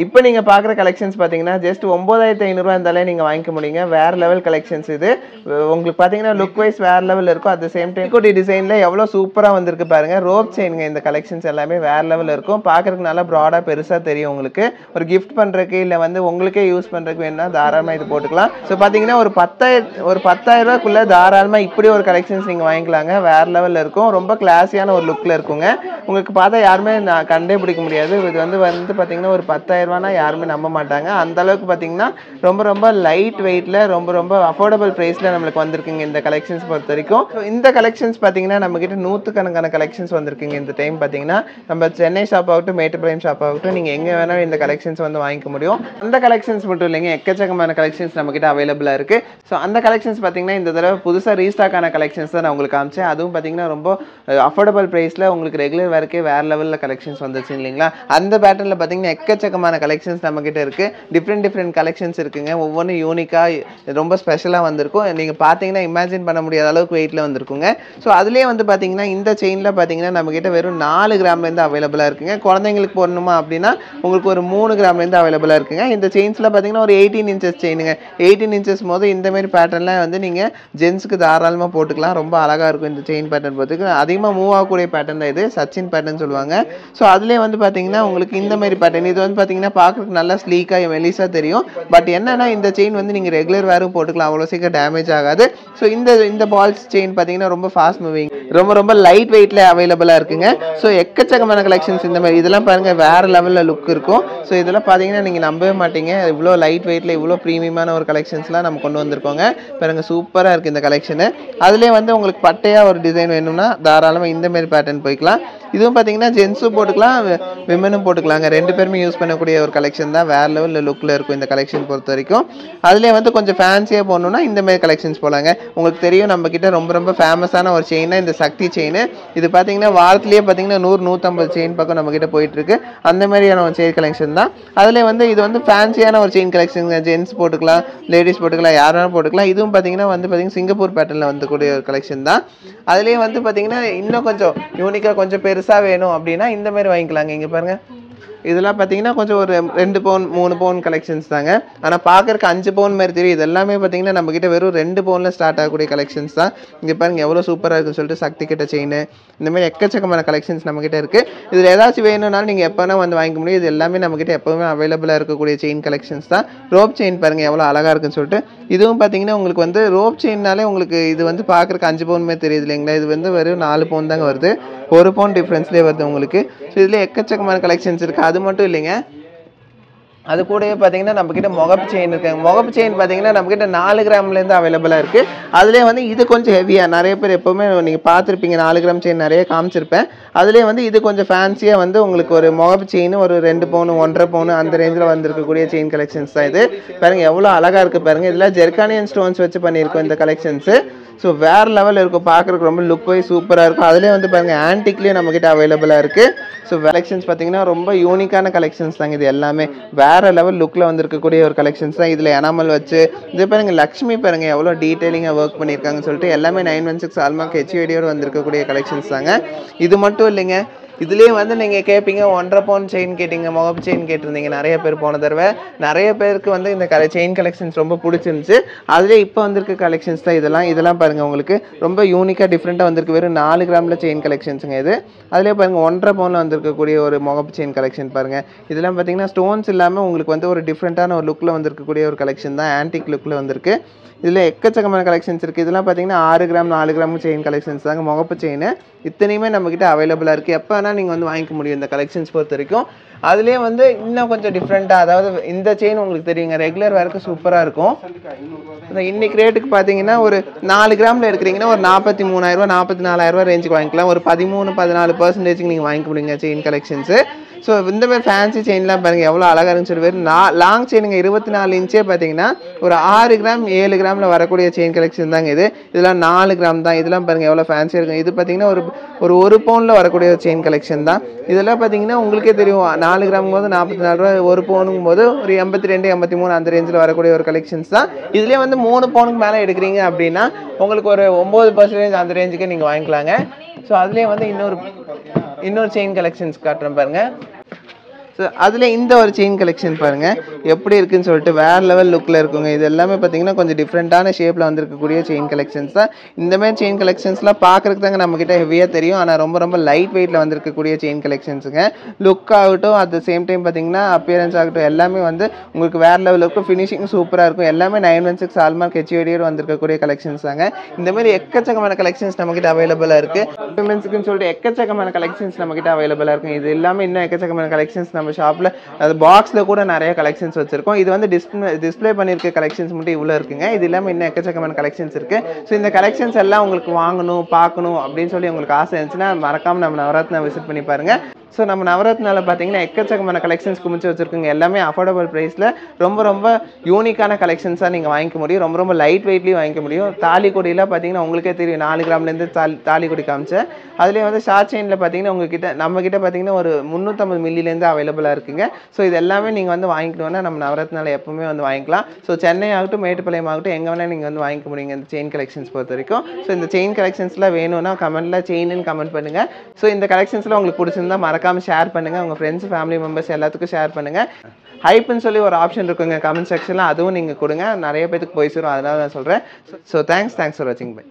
இப்போ நீங்கள் பார்க்குற கலெக்ஷன்ஸ் பார்த்தீங்கன்னா ஜஸ்ட் 9500 இருந்தாலே நீங்கள் வாங்கிக்க முடியுங்க. வேறு லெவல் கலெக்ஷன்ஸ் இது. உங்களுக்கு பார்த்தீங்கன்னா லுக் வைஸ் வேறு லெவல் இருக்கும். அட் த சேம் டைம் குட்டி டிசைனில் எவ்வளோ சூப்பராக வந்திருக்கு பாருங்கள். ரோப் செயினுங்க. இந்த கலெக்ஷன்ஸ் எல்லாமே வேறு லெவலில் இருக்கும். பார்க்குறதுக்கு நல்லா ப்ராடாக பெருசாக தெரியும். உங்களுக்கு ஒரு கிஃப்ட் பண்ணுறதுக்கு இல்லை வந்து உங்களுக்கே யூஸ் பண்ணுறதுக்கு வேணும்னா தாராளமாக இது போட்டுக்கலாம். ஸோ பார்த்தீங்கன்னா ஒரு 10,000 ரூபாய்க்குள்ளே தாராளமாக இப்படி ஒரு கலெக்ஷன்ஸ் நீங்கள் வாங்கிக்கலாங்க. வேறு லெவலில் இருக்கும். ரொம்ப கிளாஸியான ஒரு லுக்கில் இருக்குங்க. உங்களுக்கு பார்த்தா யாருமே நான் கண்டே பிடிக்க முடியாது. இது வந்து பார்த்தீங்கன்னா ஒரு 10,000 ரூபானா யாருமே நம்ப மாட்டாங்க. அந்த அளவுக்கு பார்த்தீங்கன்னா ரொம்ப லைட் வெயிட்ல ரொம்ப அஃபோர்டபுள் பிரைஸ்ல நம்மளுக்கு வந்திருக்குங்க இந்த கலெக்ஷன்ஸ் பொறுத்த வரைக்கும். இந்த கலெக்ஷன்ஸ் பார்த்தீங்கன்னா நம்ம கிட்ட 100கணக்கான கலெக்ஷன்ஸ் வந்திருக்குங்க. இந்த டைம் பார்த்தீங்கன்னா நம்ம சென்னை ஷாப் ஆகட்டும், மேட்டுப்பாளையம் ஷாப் ஆகட்டும், நீங்க எங்க வேணாலும் இந்த கலெக்ஷன்ஸ் வந்து வாங்கிக்க முடியும். அந்த கலெக்ஷன்ஸ் மட்டும் இல்லைங்க, எக்கச்சக்கமான கலெக்ஷன்ஸ் நம்ம கிட்ட அவைலபிளா இருக்கு. ஸோ அந்த கலெக்ஷன்ஸ் பார்த்தீங்கன்னா இந்த தடவை புதுசாக ரீஸ்டாக் ஆன கலெக்ஷன்ஸ் தான் நான் உங்களுக்கு காமிச்சேன். அதுவும் பார்த்தீங்கன்னா ரொம்ப அஃபோர்டபுள் பிரைஸ்ல உங்களுக்கு ரெகுலர் வரைக்கும் வேற லெவலில் கலெக்ஷன்ஸ் வந்துச்சு இல்லைங்களா. அந்த பேட்டர்ல பார்த்தீங்கன்னா எக்கச்சக்கமான கலெக்ஷன்ஸ் நம்ம கிட்ட இருக்கு. டிஃப்ரெண்ட் கலெக்ஷன்ஸ் இருக்குங்க. ஒவ்வொன்றும் யூனிக்கா ரொம்ப ஸ்பெஷலா வந்திருக்கும். நீங்க பாத்தீங்கன்னா இமேஜின் பண்ண முடியாத அளவுக்கு வெயிட்ல வந்திருக்குங்க. ஸோ அதுலேயே வந்து பாத்தீங்கன்னா இந்த செயின்ல பாத்தீங்கன்னா நம்ம கிட்ட வெறும் 4 கிராம்ல இருந்து அவைலபிளா இருக்குங்க. குழந்தைங்களுக்கு போடணுமா அப்படின்னா உங்களுக்கு ஒரு 3 கிராம்ல இருந்து அவைலபிளா இருக்குங்க. இந்த செயின்ஸ்ல பாத்தீங்கன்னா ஒரு 18 இன்ச்சஸ் செயினுங்க. 18 இன்ச்சஸ் போது இந்த மாதிரி பேட்டர்ன்ல வந்து நீங்க ஜென்ஸ்க்கு தாராளமா போட்டுக்கலாம். ரொம்ப அழகா இருக்கும் இந்த செயின் பேட்டர்ன் பார்த்துக்கு. அதிகமாக மூவ் ஆகக்கூடிய பேட்டர்ன் தான் இது. சச்சின் பேட்டர்ன் சொல்லுவாங்க. ஸோ அதுலேயே வந்து பாத்தீங்கன்னா உங்களுக்கு இந்த மாதிரி பேட்டர்ன் இது வந்து பாத்தீங்கன்னா பார்க்கறதுக்கு நல்லா ஸ்லீக்கா மெலிசா தெரியும். பட் என்னன்னா இந்த செயின் வந்து நீங்க ரெகுலர் வேரும் போட்டுக்கலாம். அவ்வளோ சீக்கிரம் டேமேஜ் ஆகாது. ஸோ இந்த பால்ஸ் செயின் பாத்தீங்கன்னா ரொம்ப ஃபாஸ்ட் மூவிங், ரொம்ப லைட் வெயிட்ல அவைலபிளா இருக்குங்க. ஸோ எக்கச்சக்கமான கலெக்ஷன்ஸ் இந்த மாதிரி இதெல்லாம் பாருங்க வேற லெவல்ல லுக் இருக்கும். ஸோ இதெல்லாம் பாத்தீங்கன்னா நீங்க நம்பவே மாட்டீங்க. இவ்வளோ லைட் வெயிட்ல இவ்வளோ ப்ரீமியமான ஒரு கலெக்ஷன்ஸ்லாம் நம்ம கொண்டு வந்திருக்கோங்க. பாருங்க சூப்பரா இருக்கு இந்த கலெக்ஷன். அதுலேயே வந்து உங்களுக்கு பட்டையா ஒரு டிசைன் வேணும்னா தாராளமாக இந்த மாதிரி பேட்டர்ன் போய்க்கலாம். இதுவும் பாத்தீங்கன்னா ஜென்ஸும் போட்டுக்கலாம், விமனும் போட்டுக்கலாங்க. ரெண்டு பேருமே யூஸ் பண்ணக்கூடிய ஒரு கலெக்ஷன் தான். வேற லெவலில் லுக்கில் இருக்கும் இந்த கலெக்ஷன் பொறுத்த வரைக்கும். அதுலேயே வந்து கொஞ்சம் ஃபேன்சியாக போகணுன்னா இந்த மாதிரி கலெக்ஷன்ஸ் போகலாங்க. உங்களுக்கு தெரியும் நம்ம கிட்ட ரொம்ப ஃபேமஸான ஒரு செயின் இந்த சக்தி செயின். இது பார்த்தீங்கன்னா வாரத்திலேயே பார்த்தீங்கன்னா 100-150 செயின் பக்கம் நம்ம கிட்ட போயிட்டு இருக்கு. அந்த மாதிரியான ஒரு செயின் கலெக்ஷன் தான். அதுலேயே வந்து இது வந்து ஃபேன்சியான ஒரு செயின் கலெக்ஷன். ஜென்ஸ் போட்டுக்கலாம், லேடிஸ் போட்டுக்கலாம், யார் வேணாலும் போட்டுக்கலாம். இதுவும் பார்த்தீங்கன்னா வந்து சிங்கப்பூர் பேட்டர்னில் வந்துக்கூடிய ஒரு கலெக்ஷன் தான். அதுலேயே வந்து பார்த்தீங்கன்னா இன்னும் கொஞ்சம் யூனிக்காக கொஞ்சம் பெருசாக வேணும் அப்படின்னா இந்த மாதிரி வாங்கிக்கலாங்க. இங்கே பாருங்க இதெல்லாம் பார்த்தீங்கன்னா கொஞ்சம் ஒரு 2 பவுன் 3 பவுன் கலெக்ஷன்ஸ் தாங்க. ஆனால் பார்க்கறக்கு 5 பவுன் மாதிரி தெரியும். இது எல்லாமே பார்த்தீங்கன்னா நம்ம கிட்ட வெறும் 2 பவுனில் ஸ்டார்ட் ஆகக்கூடிய கலெக்ஷன்ஸ் தான். இங்கே பாருங்க எவ்வளோ சூப்பராக இருக்குன்னு சொல்லிட்டு சக்தி கிட்ட செயின் இந்த மாதிரி எக்கச்சக்கமான கலெக்ஷன்ஸ் நம்ம கிட்ட இருக்கு. இதில் ஏதாச்சும் வேணும்னாலும் நீங்கள் எப்போனா வந்து வாங்கிக்க முடியும். இது எல்லாமே நம்ம கிட்ட எப்பவுமே அவைலபிளாக இருக்கக்கூடிய செயின் கலெக்ஷன்ஸ் தான். ரோப் செயின் பாருங்க எவ்வளோ அழகா இருக்குன்னு சொல்லிட்டு. இதுவும் பார்த்தீங்கன்னா உங்களுக்கு வந்து ரோப் செயின்னாலே உங்களுக்கு இது வந்து பார்க்கறக்கு 5 பவுன் மாதிரி தெரியுது இல்லைங்களா. இது வந்து வெறும் 4 பவுன் தாங்க வருது. 1 பவுன் டிஃப்ரென்ஸ்லேயே வருது உங்களுக்கு. ஸோ இதில் எக்கச்சக்கமான கலெக்ஷன்ஸ் இருக்குது. அது மட்டும் இல்லைங்க, அது கூடவே பார்த்தீங்கன்னா நம்ம கிட்ட முகப்பு செயின் இருக்காங்க. முகப்பு செயின் பார்த்தீங்கன்னா நம்ம கிட்ட 4 கிராம்லேருந்து அவைலபிளாக இருக்குது. அதுலேயே வந்து இது கொஞ்சம் ஹெவியாக நிறைய பேர் எப்போவுமே நீங்கள் பார்த்துருப்பீங்க 4 கிராம் செயின் நிறைய காமிச்சிருப்பேன். அதுலேயே வந்து இது கொஞ்சம் ஃபேன்சியாக வந்து உங்களுக்கு ஒரு முகப்பு செயின் ஒரு 2 பவுன் 1.5 பவுன் அந்த ரேஞ்சில் வந்துருக்கக்கூடிய செயின் கலெக்ஷன்ஸ் தான் இது. பாருங்க எவ்வளோ அழகாக இருக்குது பாருங்கள். இதில் ஜெர்கானியன் ஸ்டோன்ஸ் வச்சு பண்ணியிருக்கோம் இந்த கலெக்ஷன்ஸு. ஸோ வேறு லெவலில் இருக்கும். பார்க்குறதுக்கு ரொம்ப லுக் வைஸ் சூப்பராக இருக்கும். அதுலேயே வந்து பாருங்கள் ஆன்டிக்லேயே நம்மக்கிட்ட அவைலபிளாக இருக்குது. ஸோ கலெக்ஷன்ஸ் பார்த்தீங்கன்னா ரொம்ப யூனிக்கான கலெக்ஷன்ஸ் தாங்க. இது எல்லாமே வேறு லெவல் லுக்கில் வந்துருக்கக்கூடிய ஒரு கலெக்ஷன்ஸ் தான். இதில் எனாமல் வச்சு இது பாருங்கள் லக்ஷ்மி பாருங்கள் எவ்வளோ டீட்டெயிலிங்காக ஒர்க் பண்ணியிருக்காங்கன்னு சொல்லிட்டு எல்லாமே 916 ஹால்மார்க் ஹெச்ஐடியோடு வந்திருக்கக்கூடிய கலெக்ஷன்ஸ் தாங்க. இது மட்டும் இல்லைங்க, இதுலேயே வந்து நீங்கள் கேட்பீங்க 1.5 பவுன் செயின் கேட்டிங்க, முகப்பு செயின் கேட்டிருந்தீங்க நிறைய பேர் போன தடவை. நிறைய பேருக்கு வந்து இந்த செயின் கலெக்ஷன்ஸ் ரொம்ப பிடிச்சிருந்துச்சு. அதுலேயே இப்போ வந்திருக்க கலெக்ஷன்ஸ் தான் இதெல்லாம் பாருங்கள் உங்களுக்கு ரொம்ப யூனிக்காக டிஃப்ரெண்ட்டாக வந்திருக்கு. வெறும் 4 கிராமில் செயின் கலெக்ஷன்ஸுங்க இது. அதுலேயே பாருங்கள் 1.5 பவுனில் வந்திருக்கக்கூடிய ஒரு முகப்பு செயின் கலெக்ஷன் பாருங்கள். இதெல்லாம் பார்த்தீங்கன்னா ஸ்டோன்ஸ் இல்லாமல் உங்களுக்கு வந்து ஒரு டிஃப்ரெண்ட்டான ஒரு லுக்கில் வந்திருக்கக்கூடிய ஒரு கலெக்ஷன் தான். ஆன்டிக் லுக்கில் வந்திருக்கு. இதில் எக்கச்சக்கமான கலெக்ஷன்ஸ் இருக்குது. இதெல்லாம் பார்த்தீங்கன்னா 6 கிராம் 4 கிராம் செயின் கலெக்ஷன்ஸ் தாங்க. முகப்பு செயின் இத்தனையுமே நம்மக்கிட்ட அவைலபிளாக இருக்குது. எப்போ வேணால் நீங்கள் வந்து வாங்கிக்க முடியும் இந்த கலெக்ஷன்ஸ் பொறுத்த வரைக்கும். அதுலேயே வந்து இன்னும் கொஞ்சம் டிஃப்ரெண்ட்டாக, அதாவது இந்த செயின் உங்களுக்கு தெரியுங்க ரெகுலர் வேருக்கு சூப்பராக இருக்கும். இன்னைக்கு ரேட்டுக்கு பார்த்தீங்கன்னா ஒரு 4 கிராமில் எடுக்கிறீங்கன்னா ஒரு 43,000 44,000 ரேஞ்சுக்கு வாங்கிக்கலாம். ஒரு 13-14% நீங்கள் வாங்கிக்க முடியுங்க செயின் கலெக்ஷன்ஸு. ஸோ இந்த மாதிரி ஃபேன்சி செயின்லாம் பாருங்கள் எவ்வளோ அழகாக இருந்துச்சு. சொல்லி வெறும் லாங் செயினுங்க 24 இன்ச்சே பார்த்தீங்கன்னா ஒரு 6 கிராம் 7 கிராமில் வரக்கூடிய செயின் கலெக்ஷன் தாங்க இது. இதெல்லாம் 4 கிராம் தான். இதெல்லாம் பாருங்கள் எவ்வளோ ஃபேன்சியாக இருக்கும். இது பார்த்தீங்கன்னா ஒரு பவுனில் வரக்கூடிய ஒரு செயின் கலெக்ஷன் தான். இதெல்லாம் பார்த்தீங்கன்னா உங்களுக்கே தெரியும் 4 கிராம் போது 44 ரூபா, 1 பவுனுங்கும் போது ஒரு 82 83 அந்த ரேஞ்சில் வரக்கூடிய ஒரு கலெக்ஷன்ஸ் தான். இதுலேயே வந்து 3 பவுனுக்கு மேலே எடுக்கிறீங்க அப்படின்னா உங்களுக்கு ஒரு 9% அந்த ரேஞ்சுக்கு நீங்கள் வாங்கிக்கலாங்க. ஸோ அதுலேயே வந்து இன்னொரு செயின் கலெக்ஷன்ஸ் காட்டுறேன் பாருங்கள். ஸோ அதில் இந்த ஒரு செயின் கலெக்ஷன் பாருங்கள் எப்படி இருக்குன்னு சொல்லிட்டு வேறு லெவல் லுக்கில் இருக்குங்க. இது எல்லாமே பார்த்தீங்கன்னா கொஞ்சம் டிஃப்ரெண்ட்டான ஷேப்பில் வந்திருக்கக்கூடிய செயின் கலெக்ஷன்ஸ் தான். இந்தமாதிரி செயின் கலெக்ஷன்ஸ்லாம் பார்க்குறதுக்கு தாங்க நம்மக்கிட்ட ஹெவியாக தெரியும், ஆனால் ரொம்ப ரொம்ப லைட் வெயிட்டில் வந்திருக்கக்கூடிய செயின் கலெக்ஷன்ஸுங்க. லுக் ஆகட்டும், அட் த சேம் டைம் பார்த்தீங்கன்னா அப்பியரன்ஸ் ஆகட்டும், எல்லாமே வந்து உங்களுக்கு வேறு லெவலில் இருக்கும். ஃபினிஷிங் சூப்பராக இருக்கும். எல்லாமே 916 ஹால்மார்க் ஹெச்யூடியோடு வந்திருக்கக்கூடிய கலெக்ஷன்ஸ் தாங்க. இந்தமாதிரி எக்கச்சக்கமான கலெக்ஷன்ஸ் நம்மக்கிட்ட அவைலபிளாக இருக்குது. விமென்ஸுக்குன்னு சொல்லிட்டு எக்கச்சக்கமான கலெக்ஷன்ஸ் நம்மக்கிட்ட அவைலபிளாக இருக்கும். இது எல்லாமே இன்னும் எக்கச்சக்கமான கலெக்ஷன்ஸ் நம்ம ஷாப்பில் அது பாக்ஸில் கூட நிறைய கலெக்ஷன்ஸ் வச்சிருக்கோம். இது வந்து டிஸ்பிளே பண்ணியிருக்க கலெக்ஷன்ஸ் மட்டும் இவ்வளோ இருக்குங்க. இது இல்லாமல் இன்னும் எக்கச்சக்கமான கலெக்ஷன்ஸ் இருக்குது. ஸோ இந்த கலெக்ஷன்ஸ் எல்லாம் உங்களுக்கு வாங்கணும் பார்க்கணும் அப்படின்னு சொல்லி உங்களுக்கு ஆசை இருந்துச்சுன்னா மறக்காமல் நம்ம நவரத்னா விசிட் பண்ணி பாருங்கள். ஸோ நம்ம நவரத்னாவில் பார்த்தீங்கன்னா எக்கச்சக்கமான கலெக்ஷன்ஸ் குமிச்சு வச்சுருக்குங்க. எல்லாமே அஃபோர்டபுள் ப்ரைஸில் ரொம்ப ரொம்ப யூனிக்கான கலெக்ஷன்ஸாக நீங்கள் வாங்கிக்க முடியும். ரொம்ப ரொம்ப லைட் வெயிட்லேயும் வாங்கிக்க முடியும். தாலி கொடியில் பார்த்தீங்கன்னா உங்களுக்கே தெரியும், 4 கிராம்லேருந்து தாலி கொடி காமிச்சேன். அதுலேயும் வந்து ஷார்ட் செயினில் பார்த்தீங்கன்னா உங்ககிட்ட நம்மக்கிட்ட பார்த்தீங்கன்னா ஒரு 350 மில்லிலேருந்து அவைலபிளாக இருக்குங்க. ஸோ இது எல்லாமே நீங்கள் வந்து வாங்கிக்கணுன்னா நம்ம நவரத்னாவில் எப்பவுமே வந்து வாங்கிக்கலாம். ஸோ சென்னை ஆகட்டும், மேட்டுப்பாளையம் ஆகட்டும், எங்கே வேணால் நீங்கள் வந்து வாங்கிக்க முடியுங்க இந்த செயின் கலெக்ஷன்ஸ் பொறுத்த வரைக்கும். ஸோ இந்த செயின் கலெக்ஷன்ஸ்லாம் வேணும்னா கமெண்ட்டில் செயின்னு கமெண்ட் பண்ணுங்கள். ஸோ இந்த கலெக்ஷன்ஸ்லாம் உங்களுக்கு பிடிச்சிருந்தா மறக்காமல் ஷேர் பண்ணுங்கள். உங்கள் ஃப்ரெண்ட்ஸ் ஃபேமிலி மெம்பர்ஸ் எல்லாத்துக்கும் ஷேர் பண்ணுங்கள். ஹைப்னு சொல்லி ஒரு ஆப்ஷன் இருக்குங்க கமெண்ட் செக்ஷனில், அதுவும் நீங்கள் கொடுங்க. நிறைய பேருக்கு போய் சேரும், அதனால நான் சொல்கிறேன். ஸோ தேங்க்ஸ் ஃபார் வாட்சிங். பை.